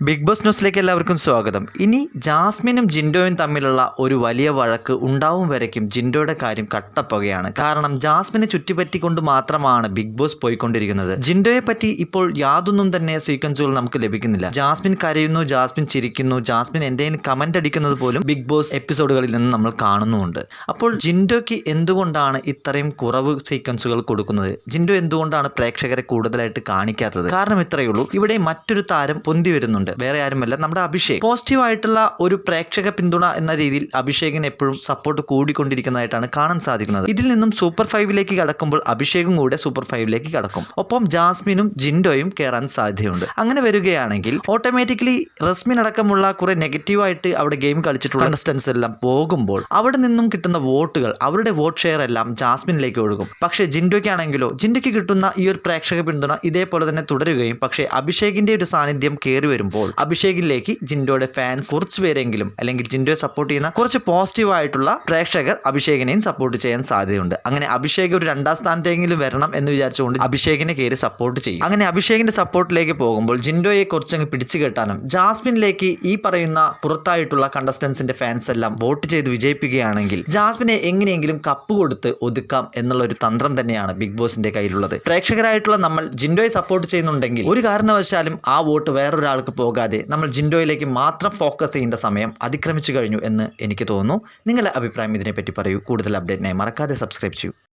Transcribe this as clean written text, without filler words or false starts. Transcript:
Big boss ന്യൂസിലേക്ക് എല്ലാവർക്കും സ്വാഗതം. ഇനി ജാസ്മിനും ജിൻഡോയും തമ്മിലുള്ള ഒരു വലിയ വഴക്ക് ഉണ്ടാവും വരയ്ക്കും ജിൻഡോയുടെ കാര്യം കട്ടപ്പുകയാണ്. കാരണം ജാസ്മിനെ ചുറ്റിപ്പറ്റിക്കൊണ്ട് മാത്രമാണ് ബിഗ് ബോസ് പോയിക്കൊണ്ടിരിക്കുന്നത്. ജിൻഡോയെ പറ്റി ഇപ്പോൾ യാതൊന്നും തന്നെ സീക്വൻസുകൾ നമുക്ക് ലഭിക്കുന്നില്ല. ജാസ്മിൻ കരയുന്നു, ജാസ്മിൻ ചിരിക്കുന്നു, ജാസ്മിൻ എന്തെങ്കിലും കമന്റ് അടിക്കുന്നത് പോലും ബിഗ് ബോസ് എപ്പിസോഡുകളിൽ നിന്ന് നമ്മൾ കാണുന്നുമുണ്ട്. അപ്പോൾ ജിൻഡോയ്ക്ക് എന്തുകൊണ്ടാണ് ഇത്രയും കുറവ് സീക്വൻസുകൾ കൊടുക്കുന്നത്? ജിൻഡോ എന്തുകൊണ്ടാണ് പ്രേക്ഷകരെ കൂടുതലായിട്ട് കാണിക്കാത്തത്? കാരണം ഇത്രയേ ഉള്ളൂ, ഇവിടെ മറ്റൊരു താരം പൊന്തി വരുന്നുണ്ട്. വേറെ ആരുമല്ല, നമ്മുടെ അഭിഷേക്. പോസിറ്റീവ് ആയിട്ടുള്ള ഒരു പ്രേക്ഷക പിന്തുണ എന്ന രീതിയിൽ അഭിഷേകിന് എപ്പോഴും സപ്പോർട്ട് കൂടിക്കൊണ്ടിരിക്കുന്നതായിട്ടാണ് കാണാൻ സാധിക്കുന്നത്. ഇതിൽ നിന്നും സൂപ്പർ 5ലേക്ക് കടക്കുമ്പോൾ അഭിഷേകും കൂടെ സൂപ്പർ 5ലേക്ക് കടക്കും. ഒപ്പം ജാസ്മിനും ജിൻഡോയും കയറാൻ സാധ്യതയുണ്ട്. അങ്ങനെ വരികയാണെങ്കിൽ ഓട്ടോമാറ്റിക്കലി റസ്മിൻ അടക്കമുള്ള കുറെ നെഗറ്റീവായിട്ട് അവിടെ ഗെയിം കളിച്ചിട്ടുള്ള കണ്ടസ്റ്റൻസ് എല്ലാം പോകുമ്പോൾ അവിടെ നിന്നും കിട്ടുന്ന വോട്ടുകൾ, അവരുടെ വോട്ട് ഷെയർ എല്ലാം ജാസ്മിനിലേക്ക് ഒഴുകും. പക്ഷേ ജിൻഡോയ്ക്കാണെങ്കിലോ, ജിൻഡോയ്ക്ക് കിട്ടുന്ന ഈ ഒരു പ്രേക്ഷക പിന്തുണ ഇതേപോലെ തന്നെ തുടരുകയും പക്ഷേ അഭിഷേകിന്റെ ഒരു സാന്നിധ്യം കയറി വരുമ്പോൾ അഭിഷേകിലേക്ക് ജിൻഡോയുടെ ഫാൻസ് കുറച്ച് പേരെങ്കിലും, അല്ലെങ്കിൽ ജിൻഡോയെ സപ്പോർട്ട് ചെയ്യുന്ന കുറച്ച് പോസിറ്റീവ് ആയിട്ടുള്ള പ്രേക്ഷകർ അഭിഷേകിനെയും സപ്പോർട്ട് ചെയ്യാൻ സാധ്യതയുണ്ട്. അങ്ങനെ അഭിഷേക് ഒരു 2ാം സ്ഥാനത്തെങ്കിലും വരണം എന്ന് വിചാരിച്ചുകൊണ്ട് അഭിഷേകിനെ കയറി സപ്പോർട്ട് ചെയ്യും. അങ്ങനെ അഭിഷേകിന്റെ സപ്പോർട്ടിലേക്ക് പോകുമ്പോൾ ജിൻഡോയെ കുറച്ചങ്ങ് പിടിച്ചു കെട്ടാനും ജാസ്മിനിലേക്ക് ഈ പറയുന്ന പുറത്തായിട്ടുള്ള കണ്ടസ്റ്റൻസിന്റെ ഫാൻസ് എല്ലാം വോട്ട് ചെയ്ത് വിജയിപ്പിക്കുകയാണെങ്കിൽ ജാസ്മിനെ എങ്ങനെയെങ്കിലും കപ്പ് കൊടുത്ത് ഒതുക്കാം എന്നുള്ള ഒരു തന്ത്രം തന്നെയാണ് ബിഗ് ബോസിന്റെ കയ്യിലുള്ളത്. പ്രേക്ഷകരായിട്ടുള്ള നമ്മൾ ജിൻഡോയെ സപ്പോർട്ട് ചെയ്യുന്നുണ്ടെങ്കിൽ ഒരു കാരണവശാലും ആ വോട്ട് വേറൊരാൾക്ക് പോകാതെ നമ്മൾ ജിൻഡോയിലേക്ക് മാത്രം ഫോക്കസ് ചെയ്യേണ്ട സമയം അതിക്രമിച്ചു കഴിഞ്ഞു എന്ന് എനിക്ക് തോന്നുന്നു. നിങ്ങളുടെ അഭിപ്രായം ഇതിനെപ്പറ്റി പറയൂ. കൂടുതൽ അപ്ഡേറ്റിനായി മറക്കാതെ സബ്സ്ക്രൈബ് ചെയ്യൂ.